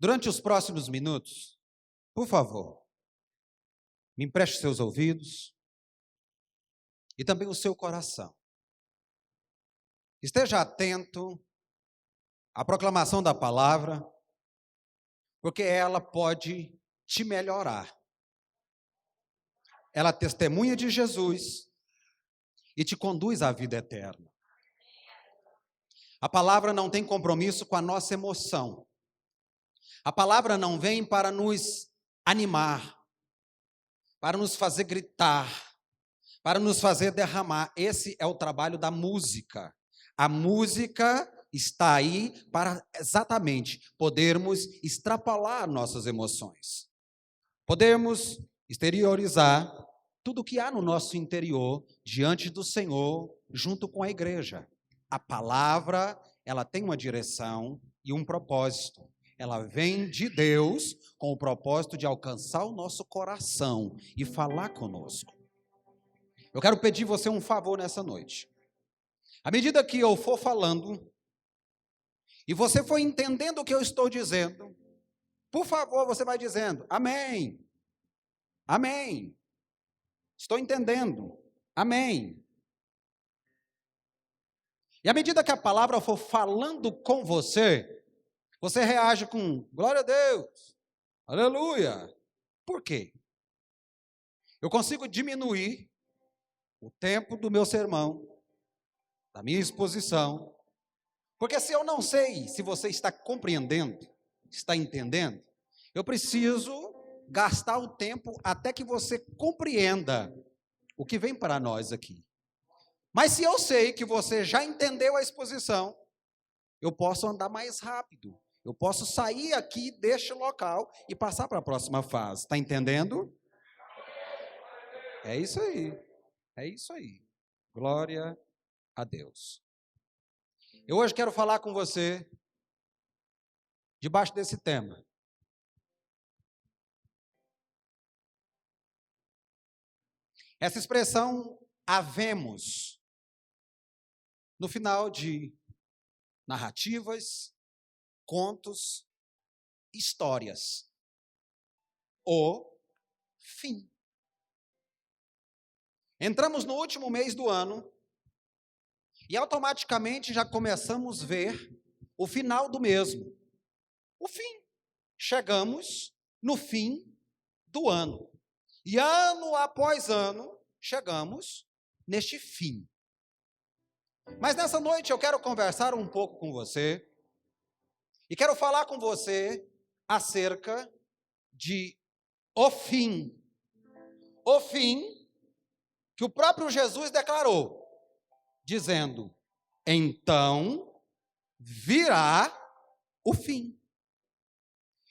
Durante os próximos minutos, por favor, me empreste seus ouvidos e também o seu coração. Esteja atento à proclamação da palavra, porque ela pode te melhorar. Ela testemunha de Jesus e te conduz à vida eterna. A palavra não tem compromisso com a nossa emoção. A palavra não vem para nos animar, para nos fazer gritar, para nos fazer derramar. Esse é o trabalho da música. A música está aí para exatamente podermos extrapolar nossas emoções. Podemos exteriorizar tudo o que há no nosso interior diante do Senhor, junto com a igreja. A palavra, ela tem uma direção e um propósito. Ela vem de Deus com o propósito de alcançar o nosso coração e falar conosco. Eu quero pedir você um favor nessa noite. À medida que eu for falando, e você for entendendo o que eu estou dizendo, por favor, você vai dizendo, amém, amém, estou entendendo, amém. E à medida que a palavra for falando com você, você reage com glória a Deus, aleluia. Por quê? Eu consigo diminuir o tempo do meu sermão, da minha exposição, porque se eu não sei se você está compreendendo, está entendendo, eu preciso gastar o tempo até que você compreenda o que vem para nós aqui. Mas se eu sei que você já entendeu a exposição, eu posso andar mais rápido. Eu posso sair aqui deste local e passar para a próxima fase. Está entendendo? É isso aí. É isso aí. Glória a Deus. Eu hoje quero falar com você debaixo desse tema. Essa expressão havemos no final de narrativas, contos, histórias. O fim. Entramos no último mês do ano e automaticamente já começamos a ver o final do mesmo. O fim. Chegamos no fim do ano. E ano após ano, chegamos neste fim. Mas nessa noite eu quero conversar um pouco com você e quero falar com você acerca de o fim. O fim que o próprio Jesus declarou, dizendo, então virá o fim.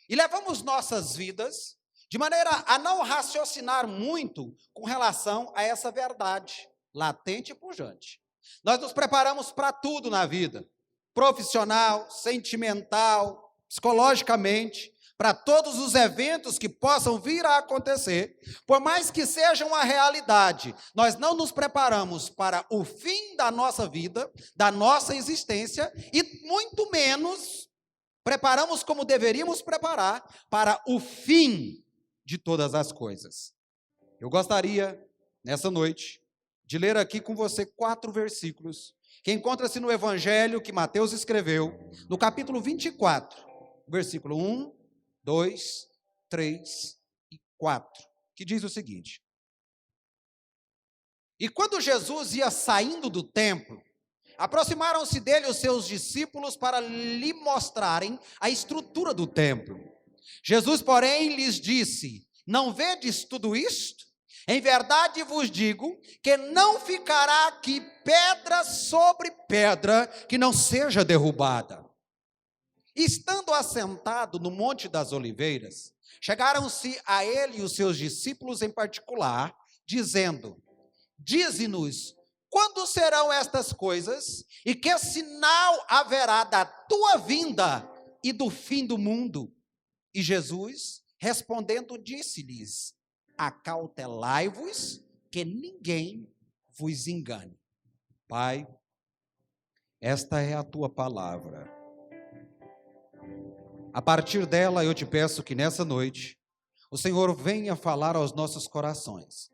E levamos nossas vidas de maneira a não raciocinar muito com relação a essa verdade latente e pujante. Nós nos preparamos para tudo na vida, profissional, sentimental, psicologicamente, para todos os eventos que possam vir a acontecer, por mais que seja uma realidade, nós não nos preparamos para o fim da nossa vida, da nossa existência, e muito menos preparamos como deveríamos preparar para o fim de todas as coisas. Eu gostaria, nessa noite, de ler aqui com você 4 versículos, que encontra-se no Evangelho que Mateus escreveu, no capítulo 24, versículo 1, 2, 3 e 4, que diz o seguinte: E quando Jesus ia saindo do templo, aproximaram-se dele os seus discípulos para lhe mostrarem a estrutura do templo. Jesus, porém, lhes disse, não vedes tudo isto? Em verdade vos digo que não ficará aqui pedra sobre pedra que não seja derrubada. Estando assentado no Monte das Oliveiras, chegaram-se a ele e os seus discípulos em particular, dizendo, dize-nos, quando serão estas coisas, e que sinal haverá da tua vinda e do fim do mundo? E Jesus, respondendo, disse-lhes, acautelai-vos, que ninguém vos engane. Pai, esta é a tua palavra. A partir dela, eu te peço que nessa noite, o Senhor venha falar aos nossos corações.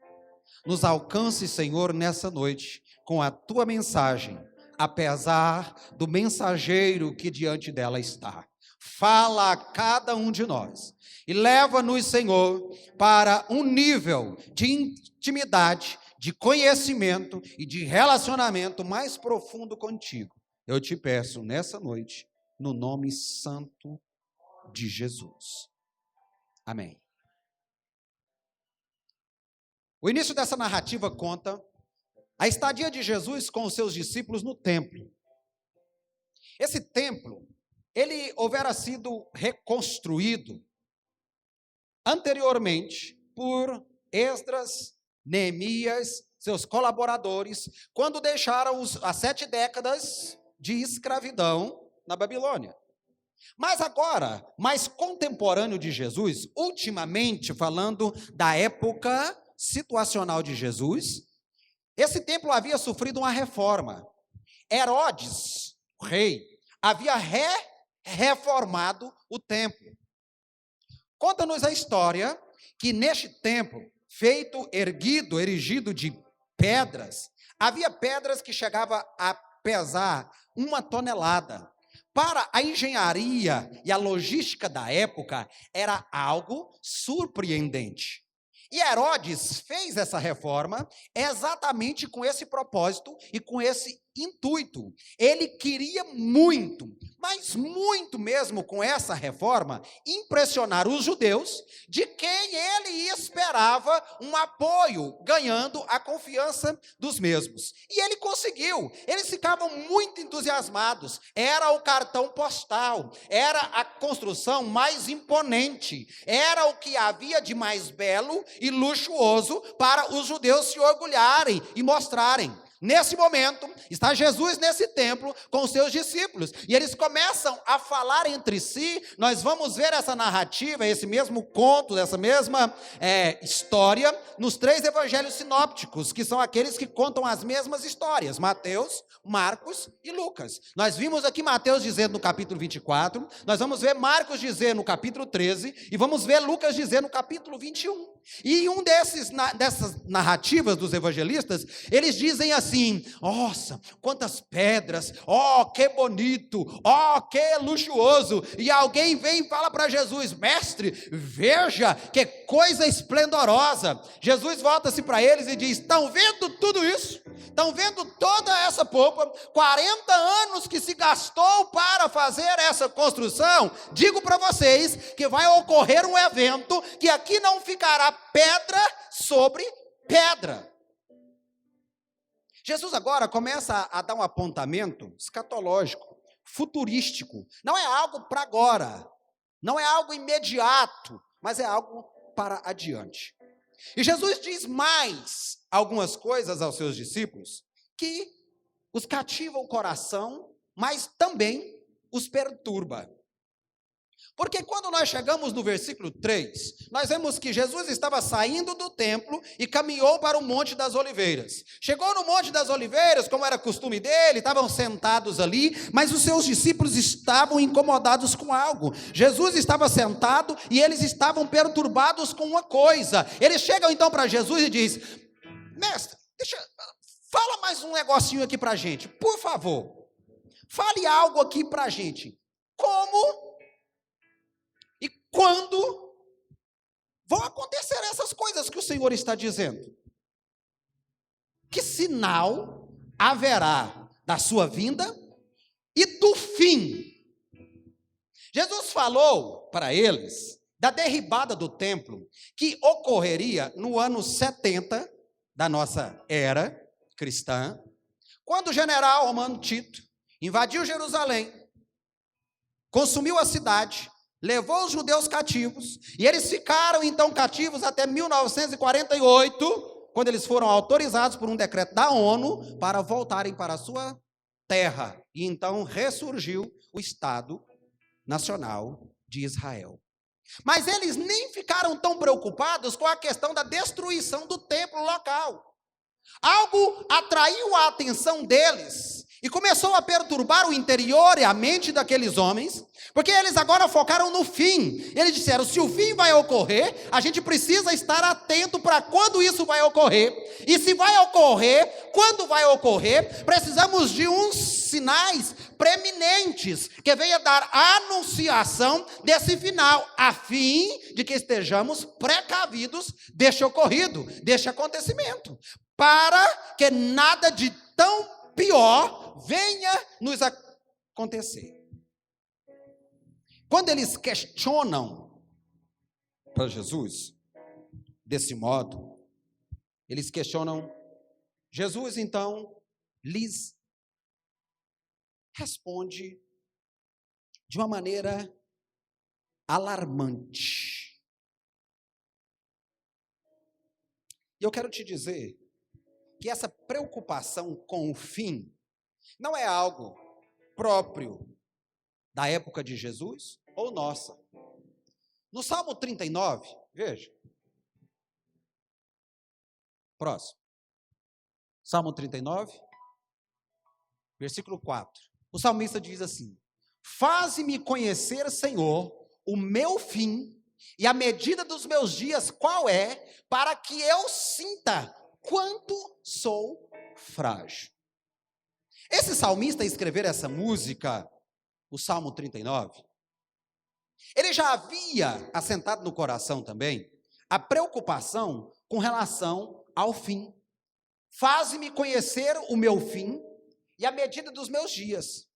Nos alcance, Senhor, nessa noite, com a tua mensagem, apesar do mensageiro que diante dela está. Fala a cada um de nós e leva-nos, Senhor, para um nível de intimidade, de conhecimento e de relacionamento mais profundo contigo. Eu te peço nessa noite, no nome santo de Jesus. Amém. O início dessa narrativa conta a estadia de Jesus com os seus discípulos no templo. Esse templo, ele houvera sido reconstruído anteriormente por Esdras, Neemias, seus colaboradores, quando deixaram as 7 décadas de escravidão na Babilônia. Mas agora, mais contemporâneo de Jesus, ultimamente falando da época situacional de Jesus, esse templo havia sofrido uma reforma. Herodes, o rei, havia reformado o templo. Conta-nos a história que neste templo, erigido de pedras, havia pedras que chegavam a pesar 1 tonelada. Para a engenharia e a logística da época, era algo surpreendente. E Herodes fez essa reforma exatamente com esse propósito e com esse intuito. Ele queria muito, mas muito mesmo com essa reforma, impressionar os judeus, de quem ele esperava um apoio, ganhando a confiança dos mesmos. E ele conseguiu. Eles ficavam muito entusiasmados. Era o cartão postal, era a construção mais imponente, era o que havia de mais belo e luxuoso para os judeus se orgulharem e mostrarem. Nesse momento, está Jesus nesse templo com os seus discípulos, e eles começam a falar entre si. Nós vamos ver essa narrativa, esse mesmo conto, essa mesma história, nos 3 evangelhos sinópticos, que são aqueles que contam as mesmas histórias, Mateus, Marcos e Lucas. Nós vimos aqui Mateus dizendo no capítulo 24, nós vamos ver Marcos dizer no capítulo 13, e vamos ver Lucas dizer no capítulo 21. E em dessas narrativas dos evangelistas, eles dizem assim: nossa, quantas pedras, que bonito, que luxuoso. E alguém vem e fala para Jesus: mestre, veja que coisa esplendorosa. Jesus volta-se para eles e diz: estão vendo tudo isso? Estão vendo toda essa polpa? 40 anos que se gastou para fazer essa construção. Digo para vocês que vai ocorrer um evento que aqui não ficará pedra sobre pedra. Jesus agora começa a dar um apontamento escatológico, futurístico. Não é algo para agora, não é algo imediato, mas é algo para adiante. E Jesus diz mais algumas coisas aos seus discípulos que os cativa o coração, mas também os perturba. Porque quando nós chegamos no versículo 3, nós vemos que Jesus estava saindo do templo e caminhou para o Monte das Oliveiras. Chegou no Monte das Oliveiras, como era costume dele, estavam sentados ali, mas os seus discípulos estavam incomodados com algo. Jesus estava sentado e eles estavam perturbados com uma coisa. Eles chegam então para Jesus e dizem: mestre, fala mais um negocinho aqui para a gente, por favor. Fale algo aqui para a gente. Como e quando vão acontecer essas coisas que o Senhor está dizendo? Que sinal haverá da sua vinda e do fim? Jesus falou para eles da derribada do templo, que ocorreria no ano 70 da nossa era cristã, quando o general romano Tito invadiu Jerusalém, consumiu a cidade, levou os judeus cativos, e eles ficaram então cativos até 1948, quando eles foram autorizados por um decreto da ONU para voltarem para a sua terra, e então ressurgiu o Estado Nacional de Israel. Mas eles nem ficaram tão preocupados com a questão da destruição do templo local. Algo atraiu a atenção deles e começou a perturbar o interior e a mente daqueles homens, porque eles agora focaram no fim. Eles disseram: se o fim vai ocorrer, a gente precisa estar atento para quando isso vai ocorrer. E se vai ocorrer, quando vai ocorrer, precisamos de uns sinais preeminentes que venham dar anunciação desse final, a fim de que estejamos precavidos deste ocorrido, deste acontecimento, para que nada de tão pior venha nos acontecer. Quando eles questionam para Jesus desse modo, eles questionam, Jesus então lhes responde de uma maneira alarmante. E eu quero te dizer que essa preocupação com o fim não é algo próprio da época de Jesus ou nossa. No Salmo 39, veja. Próximo. Salmo 39, versículo 4. O salmista diz assim: faze-me conhecer, Senhor, o meu fim e a medida dos meus dias qual é, para que eu sinta quanto sou frágil. Esse salmista, a escrever essa música, o Salmo 39, ele já havia assentado no coração também a preocupação com relação ao fim. Faze-me conhecer o meu fim e a medida dos meus dias.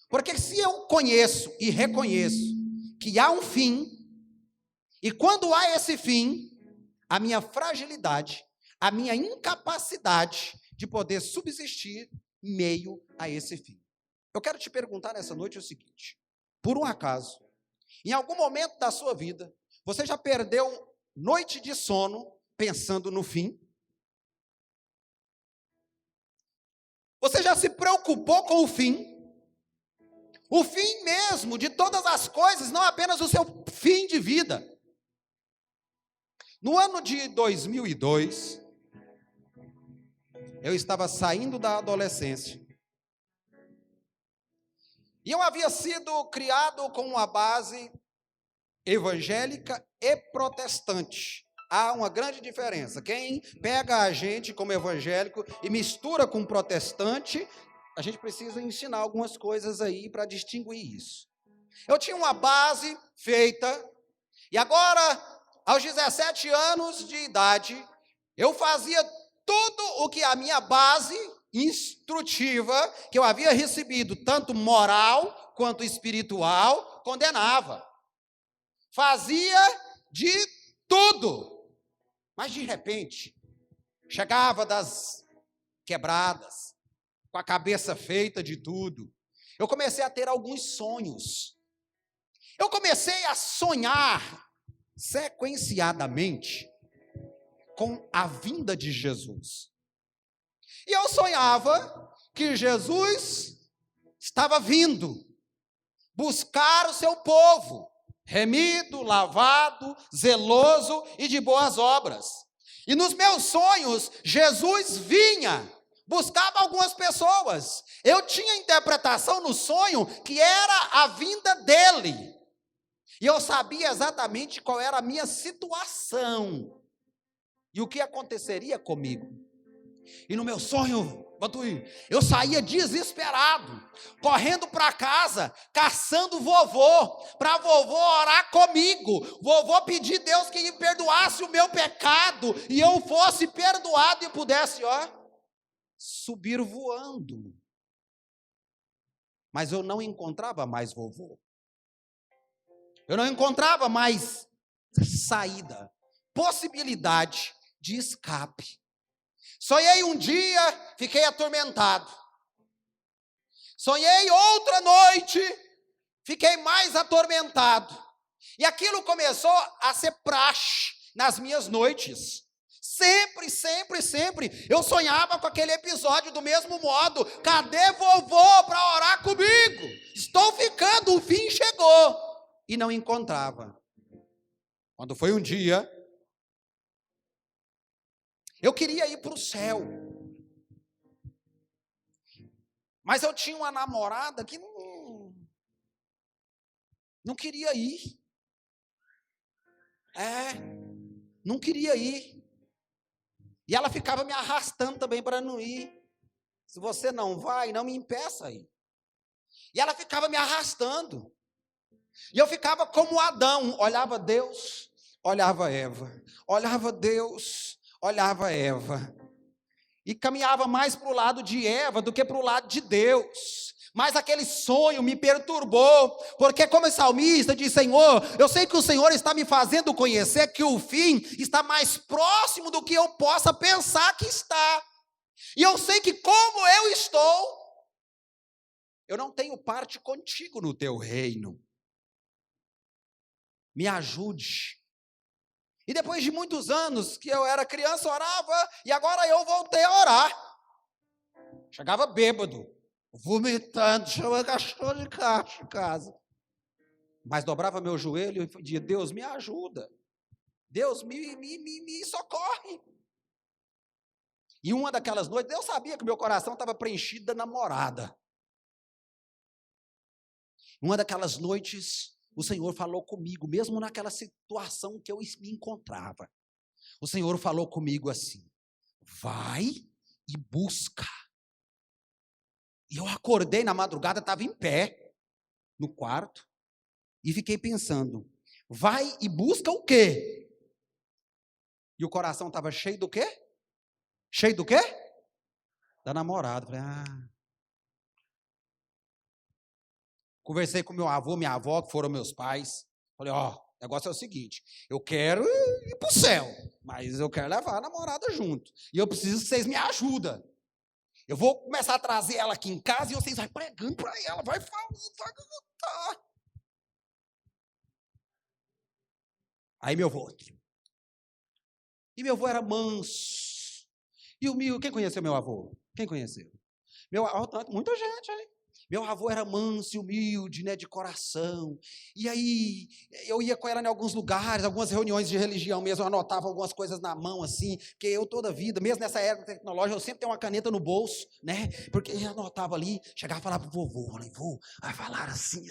Porque se eu conheço e reconheço que há um fim, e quando há esse fim, a minha fragilidade, a minha incapacidade de poder subsistir em meio a esse fim. Eu quero te perguntar nessa noite o seguinte: por um acaso, em algum momento da sua vida, você já perdeu noite de sono pensando no fim? Você já se preocupou com o fim? O fim mesmo de todas as coisas, não apenas o seu fim de vida. No ano de 2002, eu estava saindo da adolescência. E eu havia sido criado com uma base evangélica e protestante. Há uma grande diferença. Quem pega a gente como evangélico e mistura com protestante, a gente precisa ensinar algumas coisas aí para distinguir isso. Eu tinha uma base feita, e agora, aos 17 anos de idade, eu fazia tudo o que a minha base instrutiva, que eu havia recebido, tanto moral quanto espiritual, condenava. Fazia de tudo. Mas, de repente, chegava das quebradas, com a cabeça feita de tudo. Eu comecei a ter alguns sonhos. Eu comecei a sonhar sequenciadamente com a vinda de Jesus. E eu sonhava que Jesus estava vindo buscar o seu povo, remido, lavado, zeloso e de boas obras. E nos meus sonhos, Jesus vinha, buscava algumas pessoas. Eu tinha interpretação no sonho que era a vinda dele. E eu sabia exatamente qual era a minha situação e o que aconteceria comigo. E no meu sonho, eu saía desesperado, correndo para casa, caçando vovô, para vovô orar comigo, vovô pedir a Deus que me perdoasse o meu pecado, e eu fosse perdoado e pudesse, subir voando. Mas eu não encontrava mais vovô. Eu não encontrava mais saída, possibilidade de escape. Sonhei um dia, fiquei atormentado. Sonhei outra noite, fiquei mais atormentado. E aquilo começou a ser praxe nas minhas noites. Sempre, eu sonhava com aquele episódio do mesmo modo. Cadê vovô para orar comigo? Estou ficando, o fim chegou. E não encontrava. Quando foi um dia, Eu queria ir para o céu. Mas eu tinha uma namorada que não queria ir. Não queria ir. E ela ficava me arrastando também para não ir. Se você não vai, não me impeça aí. E ela ficava me arrastando. E eu ficava como Adão, olhava Deus, olhava Eva. Olhava Deus, olhava Eva. E caminhava mais para o lado de Eva do que para o lado de Deus. Mas aquele sonho me perturbou, porque como salmista diz, Senhor, eu sei que o Senhor está me fazendo conhecer que o fim está mais próximo do que eu possa pensar que está. E eu sei que como eu estou, eu não tenho parte contigo no teu reino. Me ajude. E depois de muitos anos que eu era criança, orava, e agora eu voltei a orar. Chegava bêbado, vomitando, chamando cachorro de caixa em casa. Mas dobrava meu joelho e dizia, Deus me ajuda. Deus me socorre. E uma daquelas noites, eu sabia que meu coração estava preenchido da namorada. Uma daquelas noites, o Senhor falou comigo, mesmo naquela situação que eu me encontrava. O Senhor falou comigo assim, vai e busca. E eu acordei na madrugada, estava em pé, no quarto, e fiquei pensando, vai e busca o quê? E o coração estava cheio do quê? Cheio do quê? Da namorada. Falei, Conversei com meu avô, minha avó, que foram meus pais. Falei, o negócio é o seguinte, eu quero ir para o céu, mas eu quero levar a namorada junto. E eu preciso que vocês me ajudem. Eu vou começar a trazer ela aqui em casa e vocês vão pregando para ela, vai falando, vai cantar. Aí meu avô. E meu avô era manso. E humilde. Quem conheceu meu avô? Quem conheceu? Muita gente ali. Meu avô era manso e humilde, né, de coração. E aí, eu ia com ela em alguns lugares, algumas reuniões de religião mesmo, eu anotava algumas coisas na mão, assim, porque eu toda a vida, mesmo nessa era tecnológica, eu sempre tenho uma caneta no bolso, né, porque eu anotava ali, chegava a falar pro vovô, falei, vô, vai falar assim.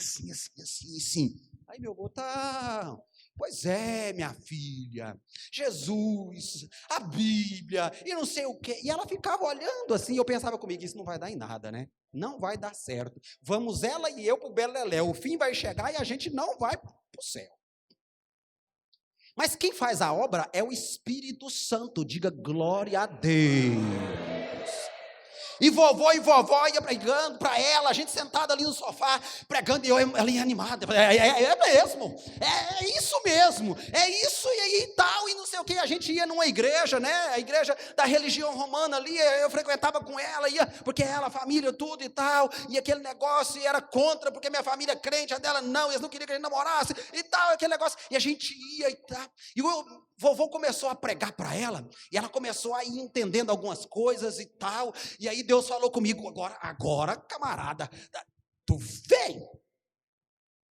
Aí meu avô, tá... Pois é, minha filha, Jesus, a Bíblia, e não sei o quê. E ela ficava olhando assim, eu pensava comigo, isso não vai dar em nada, né? Não vai dar certo. Vamos ela e eu para o Beleléu, o fim vai chegar e a gente não vai para o céu. Mas quem faz a obra é o Espírito Santo, diga glória a Deus. E vovô e vovó ia pregando para ela, a gente sentada ali no sofá, pregando, e ela ia animada, é mesmo, é isso mesmo, é isso e tal, e não sei o que, a gente ia numa igreja, né, a igreja da religião romana ali, eu frequentava com ela, ia, porque ela, a família, tudo e tal, e aquele negócio, e era contra, porque minha família crente, a dela não, eles não queriam que a gente namorasse, e tal, aquele negócio, e a gente ia e tal, e o vovô começou a pregar para ela, e ela começou a ir entendendo algumas coisas e tal, e aí Deus falou comigo, agora, camarada, tu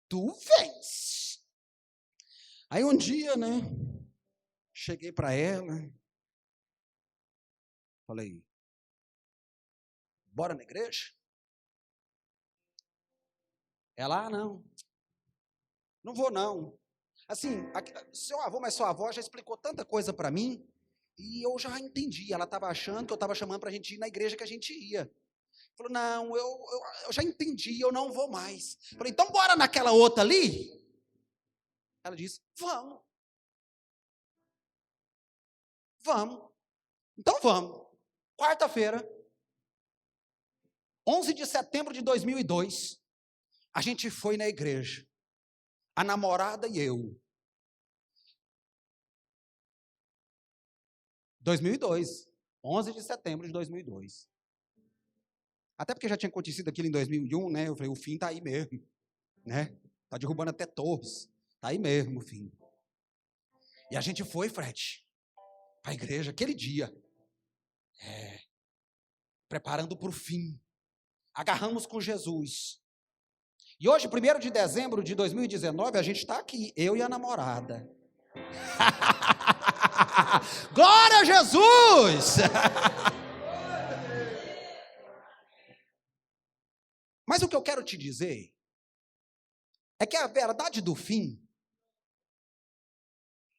vens. Aí um dia, né, cheguei para ela, falei, bora na igreja? Ela, não vou não. Assim, seu avô, mas sua avó já explicou tanta coisa para mim, e eu já entendi, ela estava achando que eu estava chamando para a gente ir na igreja que a gente ia. Falou, não, eu já entendi, eu não vou mais. Falei, então bora naquela outra ali? Ela disse, vamos. Então vamos. Quarta-feira, 11 de setembro de 2002, a gente foi na igreja. A namorada e eu. 2002, 11 de setembro de 2002. Até porque já tinha acontecido aquilo em 2001, né? Eu falei, o fim está aí mesmo, né? Está derrubando até torres. Está aí mesmo o fim. E a gente foi, Fred, para a igreja aquele dia. Preparando para o fim. Agarramos com Jesus. E hoje, 1º de dezembro de 2019, a gente está aqui, eu e a namorada. Glória a Jesus! Mas o que eu quero te dizer é que a verdade do fim,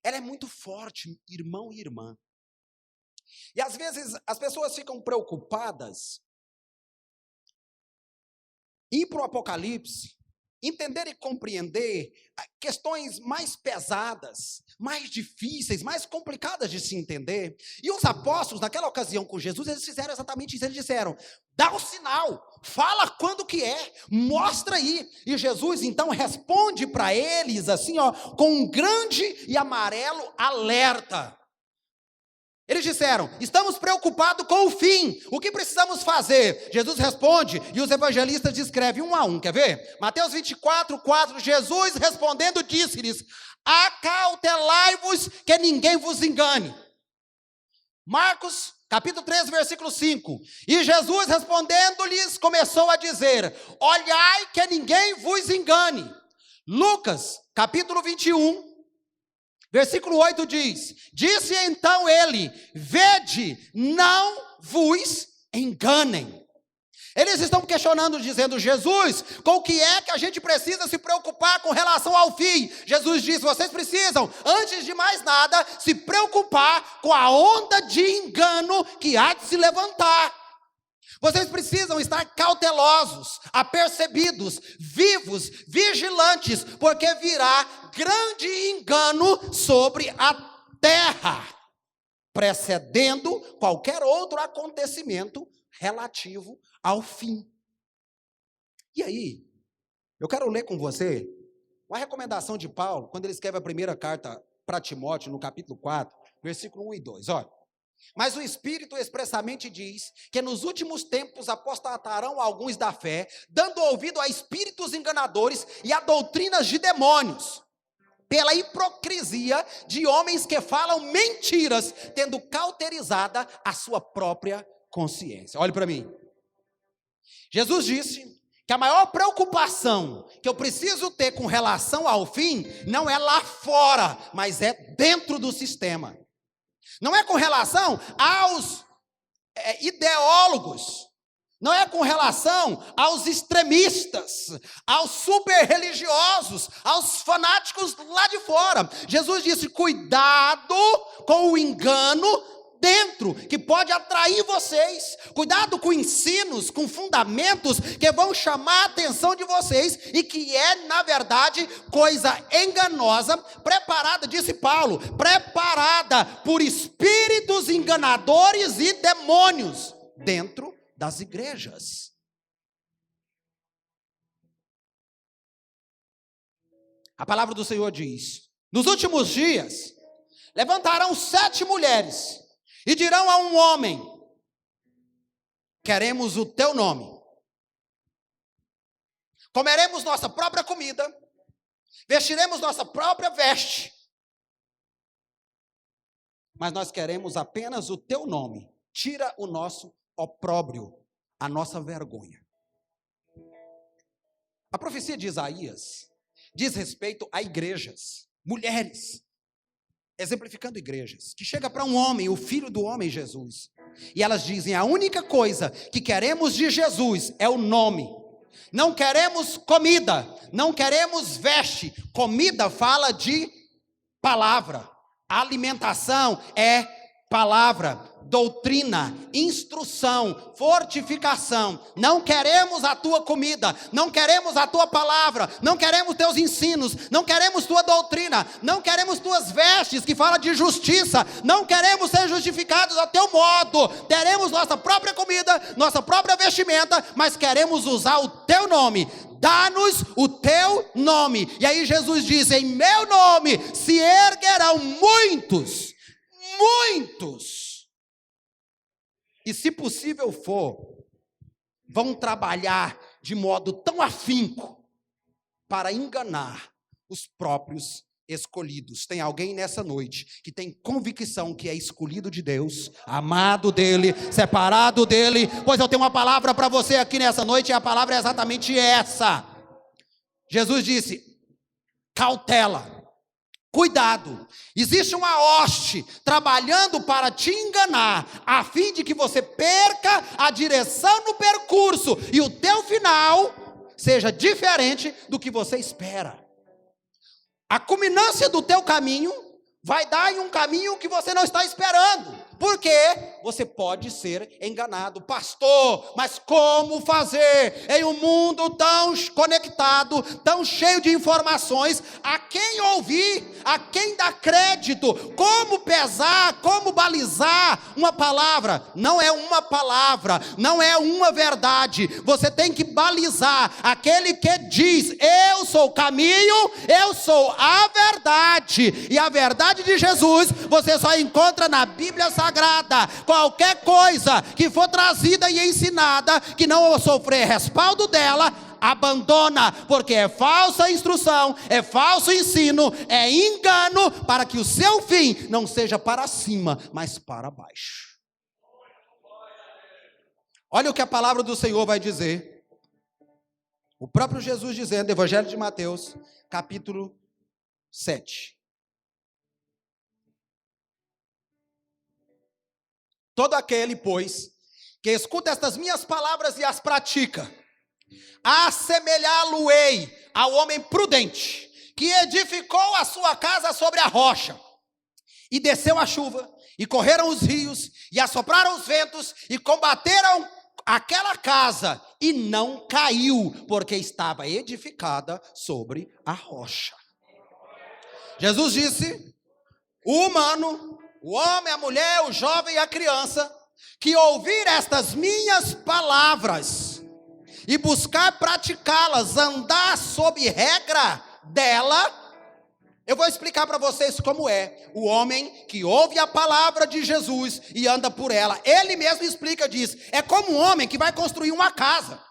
ela é muito forte, irmão e irmã. E às vezes as pessoas ficam preocupadas em ir para o Apocalipse, entender e compreender questões mais pesadas, mais difíceis, mais complicadas de se entender. E os apóstolos, naquela ocasião com Jesus, eles fizeram exatamente isso. Eles disseram: dá o sinal, fala quando que é, mostra aí. E Jesus então responde para eles assim, com um grande e amarelo alerta. Eles disseram: estamos preocupados com o fim, o que precisamos fazer? Jesus responde, e os evangelistas descrevem um a um, quer ver? Mateus 24, 4, Jesus respondendo disse-lhes: acautelai-vos que ninguém vos engane. Marcos, capítulo 13, versículo 5, e Jesus respondendo-lhes começou a dizer: olhai que ninguém vos engane. Lucas, capítulo 21, versículo 8 diz: disse então ele: vede, não vos enganem. Eles estão questionando, dizendo: Jesus, com o que é que a gente precisa se preocupar com relação ao fim? Jesus diz: vocês precisam, antes de mais nada, se preocupar com a onda de engano que há de se levantar. Vocês precisam estar cautelosos, apercebidos, vivos, vigilantes, porque virá grande engano sobre a terra, precedendo qualquer outro acontecimento relativo ao fim. E aí, eu quero ler com você uma recomendação de Paulo, quando ele escreve a primeira carta para Timóteo, no capítulo 4, versículo 1 e 2, olha. Mas o Espírito expressamente diz que nos últimos tempos apostatarão alguns da fé, dando ouvido a espíritos enganadores e a doutrinas de demônios, pela hipocrisia de homens que falam mentiras, tendo cauterizada a sua própria consciência. Olhe para mim. Jesus disse que a maior preocupação que eu preciso ter com relação ao fim não é lá fora, mas é dentro do sistema. Não é com relação aos ideólogos, não é com relação aos extremistas, aos super religiosos, aos fanáticos lá de fora. Jesus disse: cuidado com o engano dentro, que pode atrair vocês. Cuidado com ensinos, com fundamentos que vão chamar a atenção de vocês e que é, na verdade, coisa enganosa, preparada, disse Paulo, preparada por espíritos enganadores e demônios dentro das igrejas. A palavra do Senhor diz: nos últimos dias levantarão 7 mulheres e dirão a um homem: queremos o teu nome. Comeremos nossa própria comida, vestiremos nossa própria veste, mas nós queremos apenas o teu nome. Tira o nosso opróbrio, a nossa vergonha. A profecia de Isaías diz respeito a igrejas, mulheres, exemplificando igrejas, que chega para um homem, o filho do homem Jesus, e elas dizem: a única coisa que queremos de Jesus é o nome. Não queremos comida, não queremos veste. Comida fala de palavra, alimentação é palavra, doutrina, instrução, fortificação. Não queremos a tua comida, não queremos a tua palavra, não queremos teus ensinos, não queremos tua doutrina, não queremos tuas vestes que fala de justiça, não queremos ser justificados a teu modo. Teremos nossa própria comida, nossa própria vestimenta, mas queremos usar o teu nome. Dá-nos o teu nome. E aí Jesus diz: em meu nome se erguerão muitos, e se possível for, vão trabalhar de modo tão afinco para enganar os próprios escolhidos. Tem alguém nessa noite que tem convicção que é escolhido de Deus, amado dele, separado dele? Pois eu tenho uma palavra para você aqui nessa noite, e a palavra é exatamente essa. Jesus disse: cautela, Cuidado, existe uma hoste trabalhando para te enganar, a fim de que você perca a direção no percurso e o teu final seja diferente do que você espera. A culminância do teu caminho vai dar em um caminho que você não está esperando. Porque você pode ser enganado. Pastor, mas como fazer em um mundo tão conectado, tão cheio de informações? A quem ouvir? A quem dar crédito? Como pesar? Como balizar uma palavra? Não é uma palavra, não é uma verdade. Você tem que balizar aquele que diz: eu sou o caminho, eu sou a verdade. E a verdade de Jesus você só encontra na Bíblia Sagrada. Qualquer coisa que for trazida e ensinada, que não sofrer respaldo dela, abandona, porque é falsa instrução, é falso ensino, é engano, para que o seu fim não seja para cima, mas para baixo. Olha o que a palavra do Senhor vai dizer. O próprio Jesus dizendo, Evangelho de Mateus, capítulo 7. Todo aquele, pois, que escuta estas minhas palavras e as pratica, assemelhá-lo-ei ao homem prudente, que edificou a sua casa sobre a rocha, e desceu a chuva, e correram os rios, e assopraram os ventos, e combateram aquela casa, e não caiu, porque estava edificada sobre a rocha. Jesus disse, o humano, o homem, a mulher, o jovem e a criança, que ouvir estas minhas palavras e buscar praticá-las, andar sob regra dela, eu vou explicar para vocês como é. O homem que ouve a palavra de Jesus e anda por ela, ele mesmo explica, diz, é como um homem que vai construir uma casa,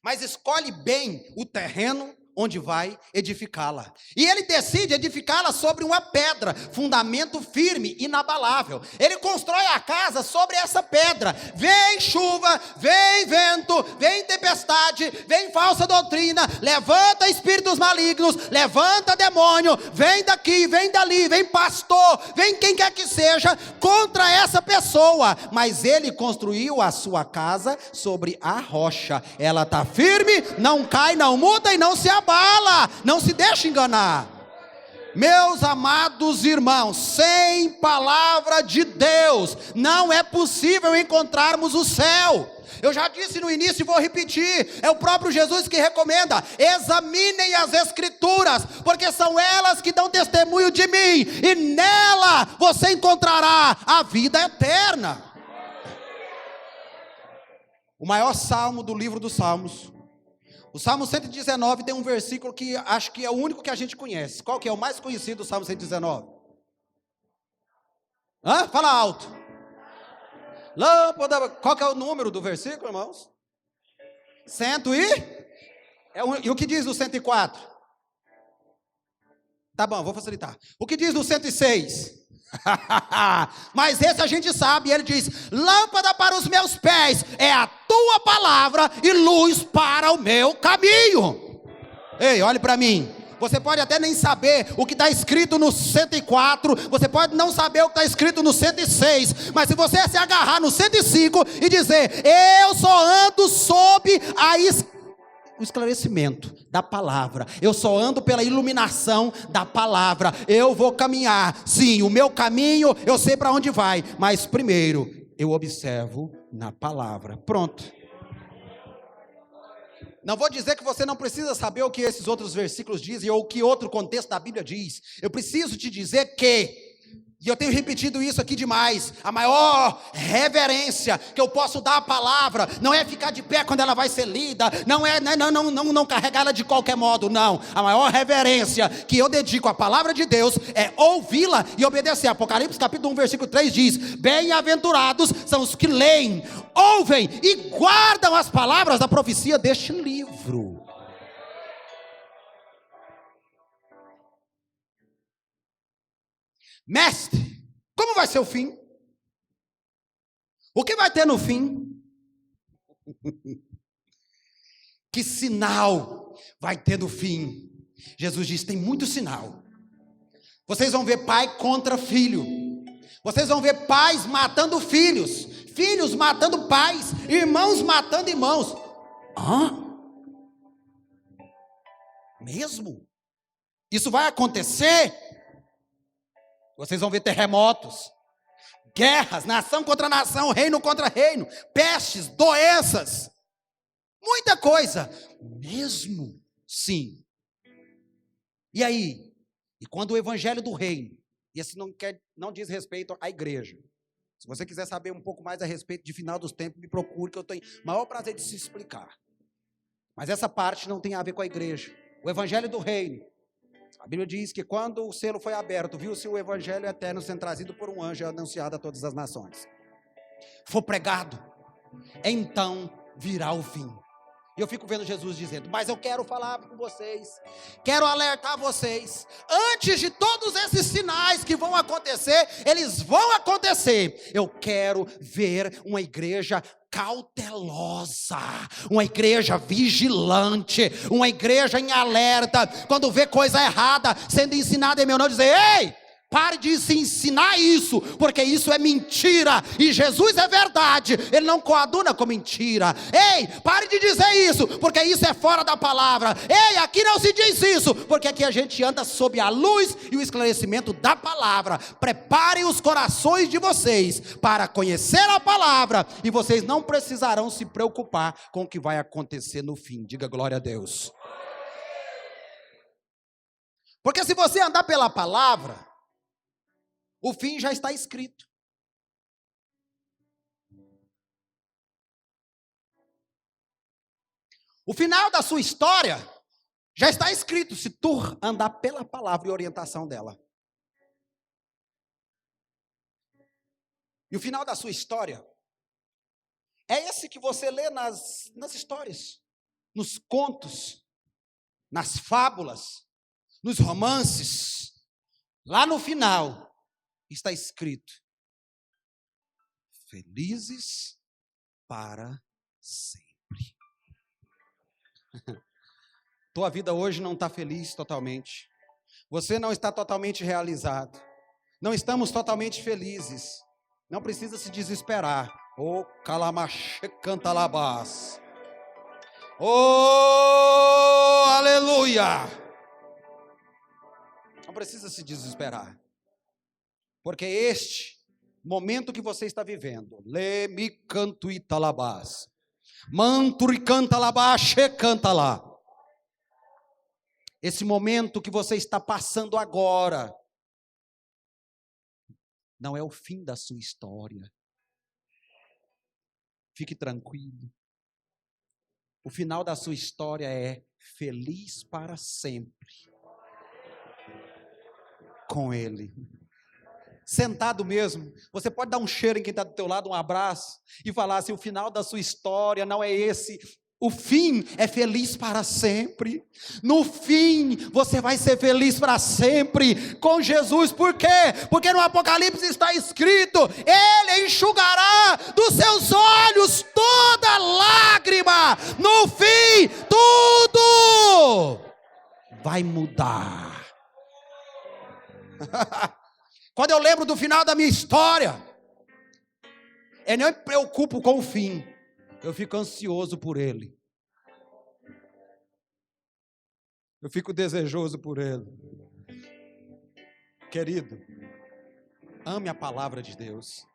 mas escolhe bem o terreno onde vai edificá-la. E ele decide edificá-la sobre uma pedra, fundamento firme, inabalável. Ele constrói a casa sobre essa pedra. Vem chuva, vem vento, vem tempestade, vem falsa doutrina, levanta espíritos malignos, levanta demônio, vem daqui, vem dali, vem pastor, vem quem quer que seja, contra essa pessoa. Mas ele construiu a sua casa sobre a rocha. Ela está firme, não cai, não muda e não se abala. Não se deixe enganar. Meus amados irmãos, sem palavra de Deus não é possível encontrarmos o céu. Eu já disse no início e vou repetir, é o próprio Jesus que recomenda: examinem as escrituras, porque são elas que dão testemunho de mim, e nela você encontrará a vida eterna. O maior salmo do livro dos Salmos, o Salmo 119 tem um versículo que acho que é o único que a gente conhece. Qual que é o mais conhecido do Salmo 119? Fala alto. Lâmpada. Qual que é o número do versículo, irmãos? E o que diz o 104? Tá bom, vou facilitar. O que diz o 106? Mas esse a gente sabe. Ele diz: lâmpada para os meus pés é a tua palavra e luz para o meu caminho. Ei, olhe para mim. Você pode até nem saber o que está escrito no 104, você pode não saber o que está escrito no 106, mas se você se agarrar no 105 e dizer: eu só ando sob o esclarecimento da palavra, eu só ando pela iluminação da palavra, eu vou caminhar, sim, o meu caminho eu sei para onde vai, mas primeiro eu observo na palavra. Pronto. Não vou dizer que você não precisa saber o que esses outros versículos dizem ou o que outro contexto da Bíblia diz. Eu preciso te dizer que, e eu tenho repetido isso aqui demais, a maior reverência que eu posso dar à palavra não é ficar de pé quando ela vai ser lida, não carregá-la de qualquer modo, não. A maior reverência que eu dedico à palavra de Deus é ouvi-la e obedecer. Apocalipse capítulo 1, versículo 3 diz: bem-aventurados são os que leem, ouvem e guardam as palavras da profecia deste livro. Mestre, como vai ser o fim? O que vai ter no fim? Que sinal vai ter no fim? Jesus diz: tem muito sinal. Vocês vão ver pai contra filho. Vocês vão ver pais matando filhos, filhos matando pais, irmãos matando irmãos. Hã? Mesmo? Isso vai acontecer? Vocês vão ver terremotos, guerras, nação contra nação, reino contra reino, pestes, doenças, muita coisa. Mesmo? Sim. E aí? E quando o evangelho do reino, e esse não diz respeito à igreja. Se você quiser saber um pouco mais a respeito de final dos tempos, me procure, que eu tenho o maior prazer de se explicar. Mas essa parte não tem a ver com a igreja. O evangelho do reino. A Bíblia diz que quando o selo foi aberto, viu-se o evangelho eterno sendo trazido por um anjo e anunciado a todas as nações. For pregado, então virá o fim. E eu fico vendo Jesus dizendo, mas eu quero falar com vocês, quero alertar vocês, antes de todos esses sinais que vão acontecer, eles vão acontecer. Eu quero ver uma igreja cautelosa, uma igreja vigilante, uma igreja em alerta, quando vê coisa errada sendo ensinada em meu nome, dizer, ei, pare de se ensinar isso, porque isso é mentira, e Jesus é verdade, Ele não coaduna com mentira. Ei, pare de dizer isso, porque isso é fora da palavra. Ei, aqui não se diz isso, porque aqui a gente anda sob a luz e o esclarecimento da palavra. Preparem os corações de vocês para conhecer a palavra, e vocês não precisarão se preocupar com o que vai acontecer no fim. Diga glória a Deus. Porque se você andar pela palavra, o fim já está escrito. O final da sua história já está escrito, se tu andar pela palavra e orientação dela. E o final da sua história é esse que você lê nas histórias, nos contos, nas fábulas, nos romances. Lá no final está escrito, felizes para sempre. Tua vida hoje não está feliz totalmente. Você não está totalmente realizado. Não estamos totalmente felizes. Não precisa se desesperar. Oh, calamache cantalabás. Oh, aleluia. Não precisa se desesperar. Porque este momento que você está vivendo, lemi canto italabás, manturi canta labá, che canta lá. Esse momento que você está passando agora, não é o fim da sua história. Fique tranquilo. O final da sua história é feliz para sempre com Ele. Sentado mesmo, você pode dar um cheiro em quem está do teu lado, um abraço, e falar assim, o final da sua história não é esse, o fim é feliz para sempre. No fim, você vai ser feliz para sempre com Jesus. Por quê? Porque no Apocalipse está escrito, Ele enxugará dos seus olhos toda lágrima. No fim, tudo vai mudar. Quando eu lembro do final da minha história, eu não me preocupo com o fim, eu fico ansioso por ele. Eu fico desejoso por ele. Querido, ame a palavra de Deus.